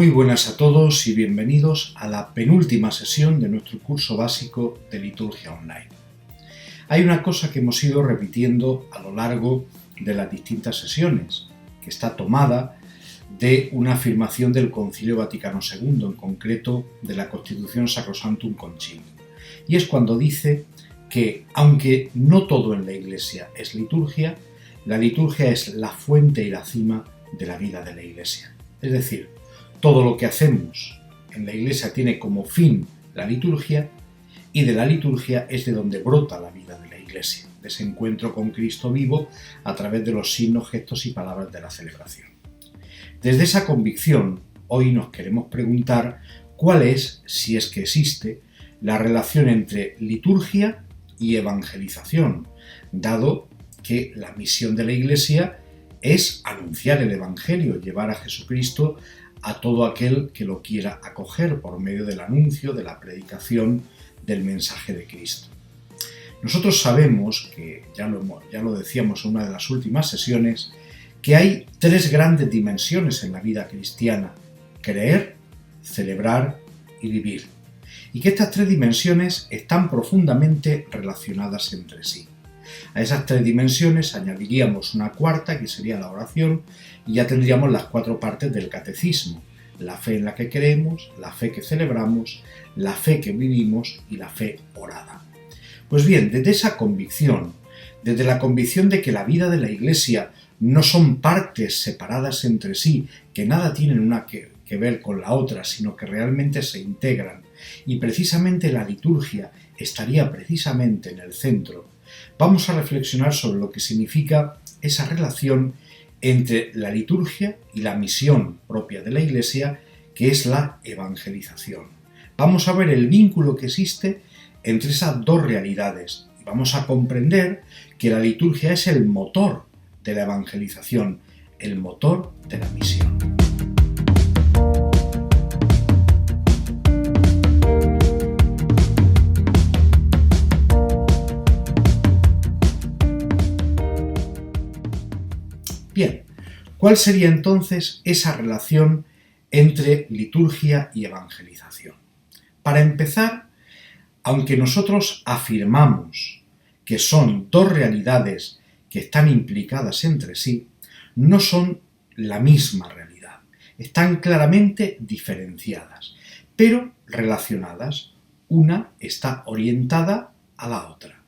Muy buenas a todos y bienvenidos a la penúltima sesión de nuestro curso básico de liturgia online. Hay una cosa que hemos ido repitiendo a lo largo de las distintas sesiones, que está tomada de una afirmación del Concilio Vaticano II, en concreto de la Constitución Sacrosanctum Concilium, y es cuando dice que, aunque no todo en la Iglesia es liturgia, la liturgia es la fuente y la cima de la vida de la Iglesia. Es decir, todo lo que hacemos en la Iglesia tiene como fin la liturgia, y de la liturgia es de donde brota la vida de la Iglesia, de ese encuentro con Cristo vivo a través de los signos, gestos y palabras de la celebración. Desde esa convicción, hoy nos queremos preguntar cuál es, si es que existe, la relación entre liturgia y evangelización, dado que la misión de la Iglesia es anunciar el Evangelio, llevar a Jesucristo a todo aquel que lo quiera acoger por medio del anuncio, de la predicación del mensaje de Cristo. Nosotros sabemos, que ya lo decíamos en una de las últimas sesiones, que hay tres grandes dimensiones en la vida cristiana: creer, celebrar y vivir. Y que estas tres dimensiones están profundamente relacionadas entre sí. A esas tres dimensiones añadiríamos una cuarta, que sería la oración, y ya tendríamos las cuatro partes del catecismo: la fe en la que creemos, la fe que celebramos, la fe que vivimos y la fe orada. Pues bien, desde esa convicción, desde la convicción de que la vida de la Iglesia no son partes separadas entre sí, que nada tienen una que ver con la otra, sino que realmente se integran, y precisamente la liturgia estaría precisamente en el centro, vamos a reflexionar sobre lo que significa esa relación entre la liturgia y la misión propia de la Iglesia, que es la evangelización. Vamos a ver el vínculo que existe entre esas dos realidades y vamos a comprender que la liturgia es el motor de la evangelización, el motor de la misión. Bien, ¿cuál sería entonces esa relación entre liturgia y evangelización? Para empezar, aunque nosotros afirmamos que son dos realidades que están implicadas entre sí, no son la misma realidad. Están claramente diferenciadas, pero relacionadas. Una está orientada a la otra.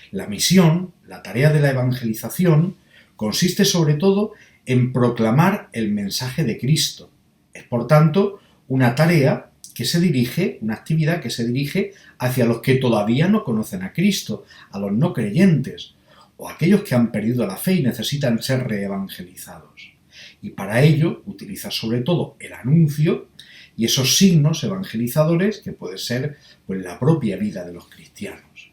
La misión, la tarea de la evangelización, consiste sobre todo en proclamar el mensaje de Cristo. Es, por tanto, una tarea que se dirige, una actividad que se dirige hacia los que todavía no conocen a Cristo, a los no creyentes, o a aquellos que han perdido la fe y necesitan ser reevangelizados. Y para ello utiliza sobre todo el anuncio y esos signos evangelizadores que puede ser pues, la propia vida de los cristianos.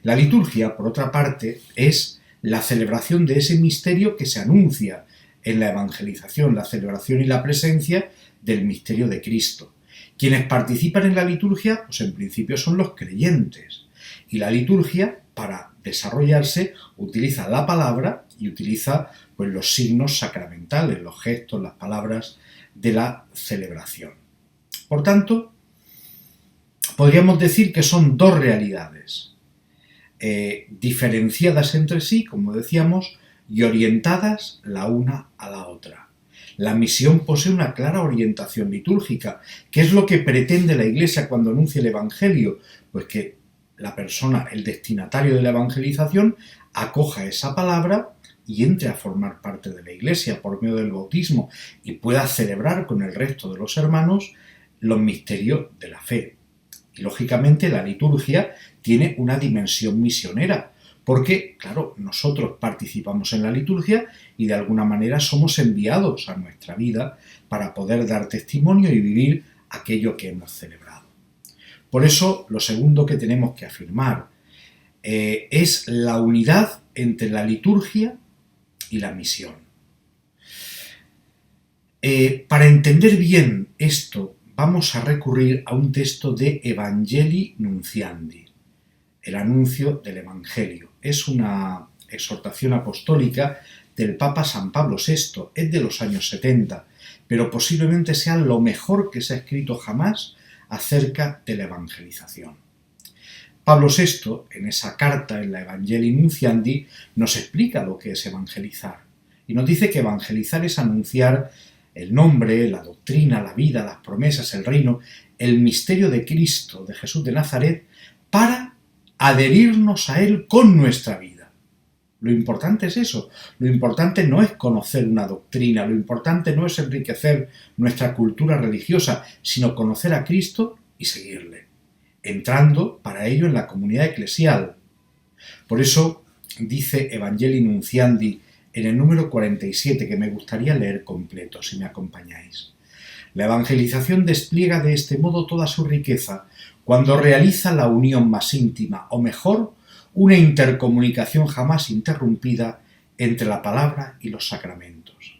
La liturgia, por otra parte, es la celebración de ese misterio que se anuncia en la evangelización, la celebración y la presencia del misterio de Cristo. Quienes participan en la liturgia, pues en principio son los creyentes. Y la liturgia, para desarrollarse, utiliza la palabra y utiliza pues, los signos sacramentales, los gestos, las palabras de la celebración. Por tanto, podríamos decir que son dos realidades diferenciadas entre sí, como decíamos, y orientadas la una a la otra. La misión posee una clara orientación litúrgica. ¿Qué es lo que pretende la Iglesia cuando anuncia el Evangelio? Pues que la persona, el destinatario de la evangelización, acoja esa palabra y entre a formar parte de la Iglesia por medio del bautismo y pueda celebrar con el resto de los hermanos los misterios de la fe. Y lógicamente la liturgia tiene una dimensión misionera, porque, claro, nosotros participamos en la liturgia y de alguna manera somos enviados a nuestra vida para poder dar testimonio y vivir aquello que hemos celebrado. Por eso, lo segundo que tenemos que afirmar es la unidad entre la liturgia y la misión. Para entender bien esto, vamos a recurrir a un texto de Evangelii Nunciandi, el anuncio del Evangelio. Es una exhortación apostólica del Papa San Pablo VI, es de los años 70, pero posiblemente sea lo mejor que se ha escrito jamás acerca de la evangelización. Pablo VI, en esa carta, en la Evangelii Nunciandi, nos explica lo que es evangelizar. Y nos dice que evangelizar es anunciar el nombre, la doctrina, la vida, las promesas, el reino, el misterio de Cristo, de Jesús de Nazaret, para adherirnos a Él con nuestra vida. Lo importante es eso. Lo importante no es conocer una doctrina, lo importante no es enriquecer nuestra cultura religiosa, sino conocer a Cristo y seguirle, entrando para ello en la comunidad eclesial. Por eso dice Evangelii Nunciandi en el número 47, que me gustaría leer completo, si me acompañáis. La evangelización despliega de este modo toda su riqueza cuando realiza la unión más íntima, o mejor, una intercomunicación jamás interrumpida entre la palabra y los sacramentos.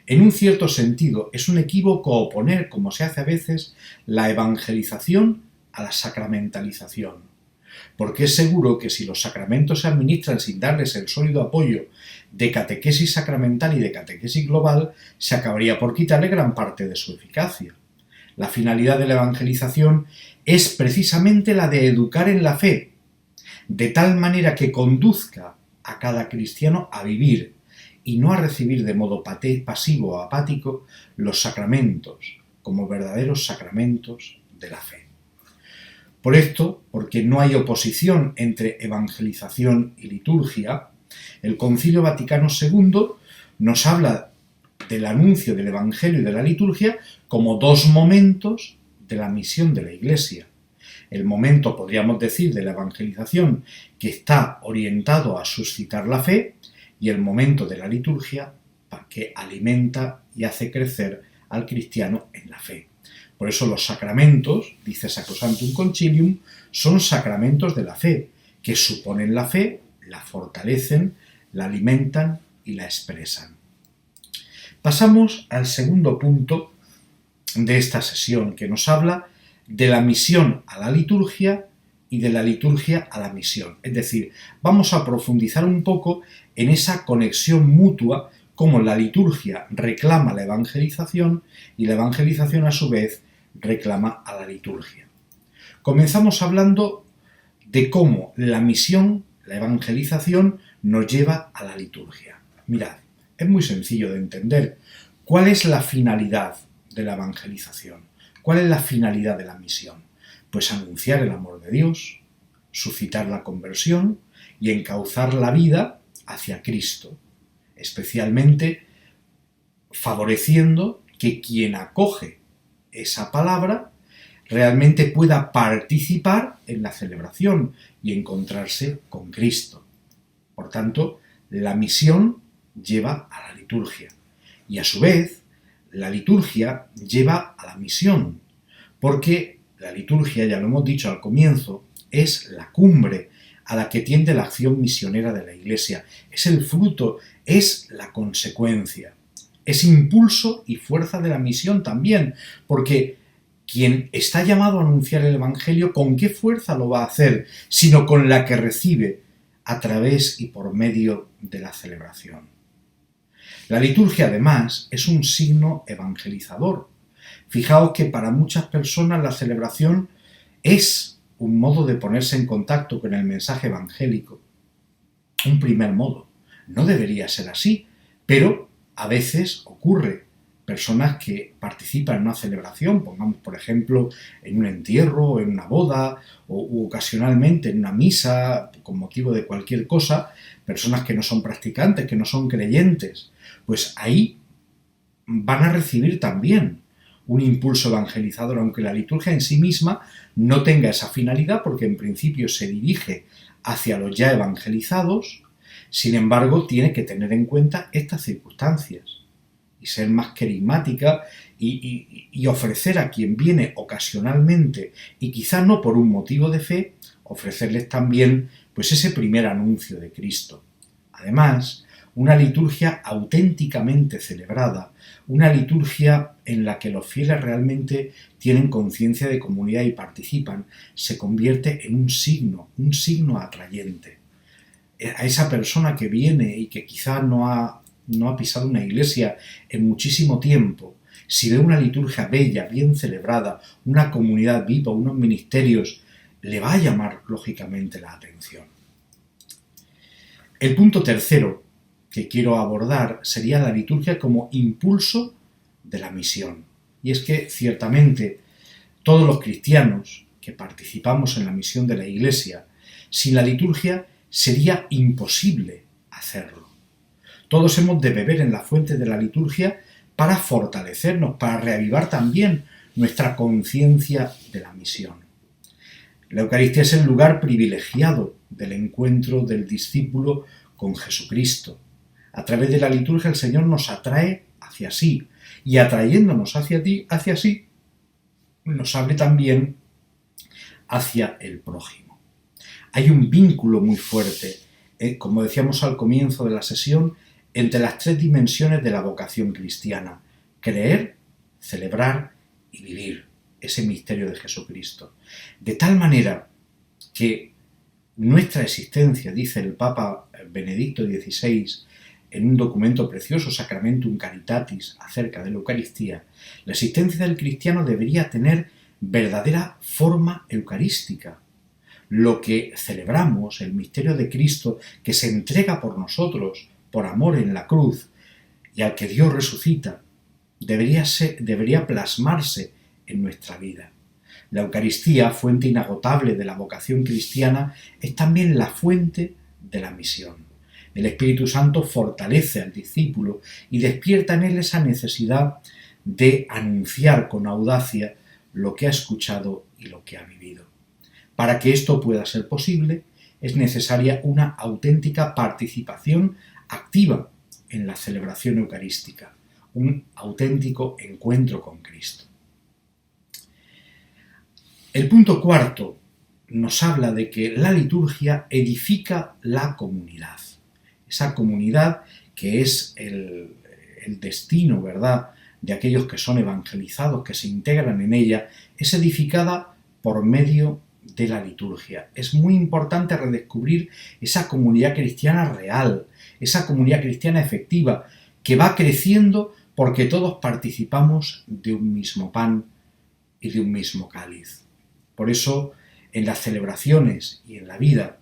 En un cierto sentido, es un equívoco oponer, como se hace a veces, la evangelización a la sacramentalización, porque es seguro que si los sacramentos se administran sin darles el sólido apoyo de catequesis sacramental y de catequesis global, se acabaría por quitarle gran parte de su eficacia. La finalidad de la evangelización es precisamente la de educar en la fe, de tal manera que conduzca a cada cristiano a vivir y no a recibir de modo pasivo o apático los sacramentos como verdaderos sacramentos de la fe. Por esto, porque no hay oposición entre evangelización y liturgia, el Concilio Vaticano II nos habla del anuncio del Evangelio y de la liturgia como dos momentos de la misión de la Iglesia. El momento, podríamos decir, de la evangelización, que está orientado a suscitar la fe, y el momento de la liturgia, que alimenta y hace crecer al cristiano en la fe. Por eso los sacramentos, dice Sacrosanctum Concilium, son sacramentos de la fe, que suponen la fe, la fortalecen, la alimentan y la expresan. Pasamos al segundo punto de esta sesión, que nos habla de la misión a la liturgia y de la liturgia a la misión. Es decir, vamos a profundizar un poco en esa conexión mutua, cómo la liturgia reclama la evangelización y la evangelización a su vez reclama a la liturgia. Comenzamos hablando de cómo la misión, la evangelización, nos lleva a la liturgia. Mirad, es muy sencillo de entender. ¿Cuál es la finalidad de la evangelización? ¿Cuál es la finalidad de la misión? Pues anunciar el amor de Dios, suscitar la conversión y encauzar la vida hacia Cristo, especialmente favoreciendo que quien acoge esa palabra realmente pueda participar en la celebración y encontrarse con Cristo. Por tanto, la misión lleva a la liturgia y a su vez la liturgia lleva a la misión, porque la liturgia, ya lo hemos dicho al comienzo, es la cumbre a la que tiende la acción misionera de la Iglesia, es el fruto, es la consecuencia, es impulso y fuerza de la misión también, porque quien está llamado a anunciar el Evangelio, ¿con qué fuerza lo va a hacer? Sino con la que recibe a través y por medio de la celebración. La liturgia, además, es un signo evangelizador. Fijaos que para muchas personas la celebración es un modo de ponerse en contacto con el mensaje evangélico. Un primer modo. No debería ser así, pero a veces ocurre. Personas que participan en una celebración, pongamos por ejemplo en un entierro, o en una boda, o ocasionalmente en una misa, con motivo de cualquier cosa, personas que no son practicantes, que no son creyentes, pues ahí van a recibir también un impulso evangelizador, aunque la liturgia en sí misma no tenga esa finalidad, porque en principio se dirige hacia los ya evangelizados. Sin embargo, tiene que tener en cuenta estas circunstancias y ser más carismática y ofrecer a quien viene ocasionalmente y quizá no por un motivo de fe, ofrecerles también pues ese primer anuncio de Cristo. Además, una liturgia auténticamente celebrada, una liturgia en la que los fieles realmente tienen conciencia de comunidad y participan, se convierte en un signo atrayente. A esa persona que viene y que quizá no ha no ha pisado una iglesia en muchísimo tiempo, si ve una liturgia bella, bien celebrada, una comunidad viva, unos ministerios, le va a llamar lógicamente la atención. El punto tercero que quiero abordar sería la liturgia como impulso de la misión. Y es que ciertamente todos los cristianos que participamos en la misión de la Iglesia, sin la liturgia sería imposible hacerlo. Todos hemos de beber en la fuente de la liturgia para fortalecernos, para reavivar también nuestra conciencia de la misión. La Eucaristía es el lugar privilegiado del encuentro del discípulo con Jesucristo. A través de la liturgia el Señor nos atrae hacia sí, y atrayéndonos hacia sí, nos abre también hacia el prójimo. Hay un vínculo muy fuerte, como decíamos al comienzo de la sesión, entre las tres dimensiones de la vocación cristiana: creer, celebrar y vivir ese misterio de Jesucristo. De tal manera que nuestra existencia, dice el Papa Benedicto XVI en un documento precioso, Sacramentum Caritatis, acerca de la Eucaristía, la existencia del cristiano debería tener verdadera forma eucarística. Lo que celebramos, el misterio de Cristo que se entrega por nosotros, por amor en la cruz, y al que Dios resucita, debería plasmarse en nuestra vida. La Eucaristía, fuente inagotable de la vocación cristiana, es también la fuente de la misión. El Espíritu Santo fortalece al discípulo y despierta en él esa necesidad de anunciar con audacia lo que ha escuchado y lo que ha vivido. Para que esto pueda ser posible, es necesaria una auténtica participación activa en la celebración eucarística, un auténtico encuentro con Cristo. El punto cuarto nos habla de que la liturgia edifica la comunidad. Esa comunidad que es el destino, ¿verdad?, de aquellos que son evangelizados, que se integran en ella, es edificada por medio de la liturgia. Es muy importante redescubrir esa comunidad cristiana real, esa comunidad cristiana efectiva, que va creciendo porque todos participamos de un mismo pan y de un mismo cáliz. Por eso, en las celebraciones y en la vida,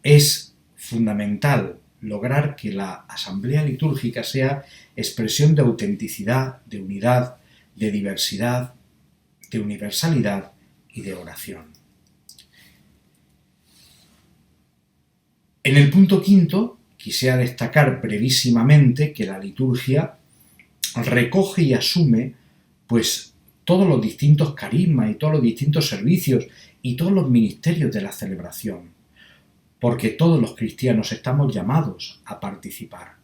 es fundamental lograr que la asamblea litúrgica sea expresión de autenticidad, de unidad, de diversidad, de universalidad y de oración. En el punto quinto, quisiera destacar brevísimamente que la liturgia recoge y asume pues todos los distintos carismas y todos los distintos servicios y todos los ministerios de la celebración, porque todos los cristianos estamos llamados a participar.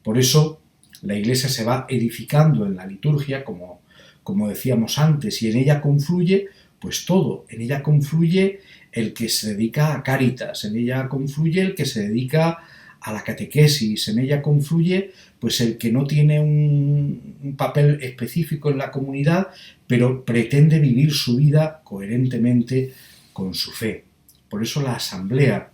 Por eso la Iglesia se va edificando en la liturgia, como decíamos antes, y en ella confluye pues todo. En ella confluye el que se dedica a Cáritas, en ella confluye el que se dedica a la catequesis, en ella confluye pues el que no tiene un papel específico en la comunidad, pero pretende vivir su vida coherentemente con su fe. Por eso la asamblea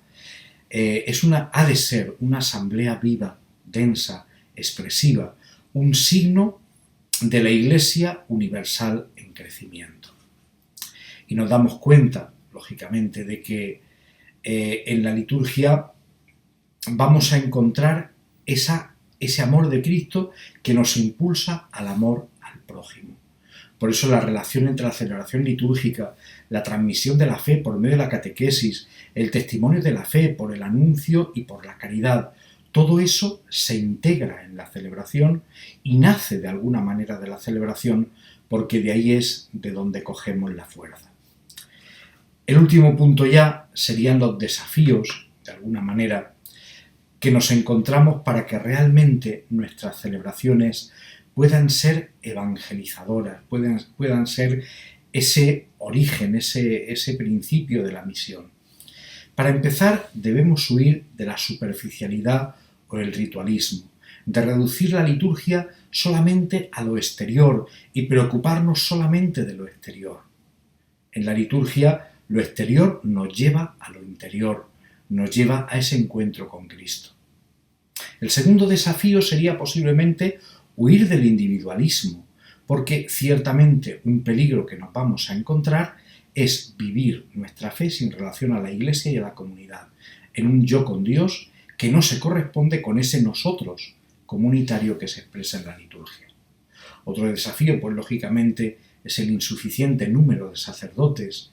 ha de ser una asamblea viva, densa, expresiva, un signo de la Iglesia universal en crecimiento. Y nos damos cuenta, lógicamente, de que en la liturgia vamos a encontrar ese amor de Cristo que nos impulsa al amor al prójimo. Por eso la relación entre la celebración litúrgica, la transmisión de la fe por medio de la catequesis, el testimonio de la fe por el anuncio y por la caridad, todo eso se integra en la celebración y nace de alguna manera de la celebración, porque de ahí es de donde cogemos la fuerza. El último punto ya serían los desafíos, de alguna manera, que nos encontramos para que realmente nuestras celebraciones puedan ser evangelizadoras, puedan ser ese origen, ese principio de la misión. Para empezar, debemos huir de la superficialidad o el ritualismo, de reducir la liturgia solamente a lo exterior y preocuparnos solamente de lo exterior. En la liturgia, lo exterior nos lleva a lo interior, nos lleva a ese encuentro con Cristo. El segundo desafío sería posiblemente huir del individualismo, porque ciertamente un peligro que nos vamos a encontrar es vivir nuestra fe sin relación a la Iglesia y a la comunidad, en un yo con Dios que no se corresponde con ese nosotros comunitario que se expresa en la liturgia. Otro desafío, pues lógicamente, es el insuficiente número de sacerdotes,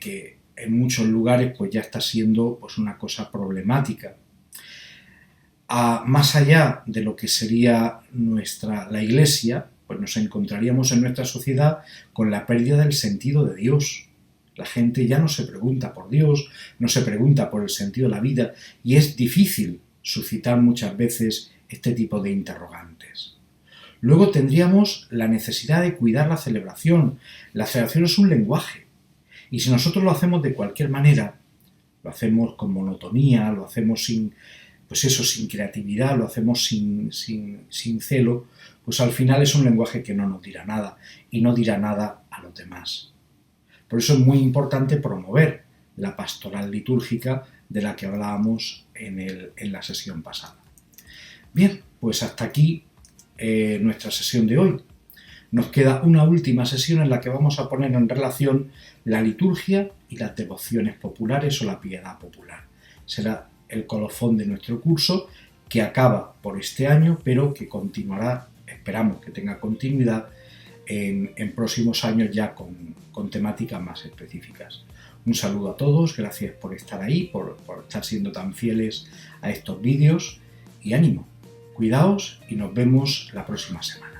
que en muchos lugares pues ya está siendo pues una cosa problemática. Más allá de lo que sería la Iglesia, pues nos encontraríamos en nuestra sociedad con la pérdida del sentido de Dios. La gente ya no se pregunta por Dios, no se pregunta por el sentido de la vida, y es difícil suscitar muchas veces este tipo de interrogantes. Luego tendríamos la necesidad de cuidar la celebración. La celebración es un lenguaje, y si nosotros lo hacemos de cualquier manera, lo hacemos con monotonía, lo hacemos sin creatividad, lo hacemos sin celo, pues al final es un lenguaje que no nos dirá nada y no dirá nada a los demás. Por eso es muy importante promover la pastoral litúrgica de la que hablábamos en la sesión pasada. Bien, pues hasta aquí nuestra sesión de hoy. Nos queda una última sesión en la que vamos a poner en relación la liturgia y las devociones populares o la piedad popular. Será el colofón de nuestro curso, que acaba por este año, pero que continuará, esperamos que tenga continuidad en próximos años ya con temáticas más específicas. Un saludo a todos, gracias por estar ahí, por estar siendo tan fieles a estos vídeos y ánimo, cuidaos y nos vemos la próxima semana.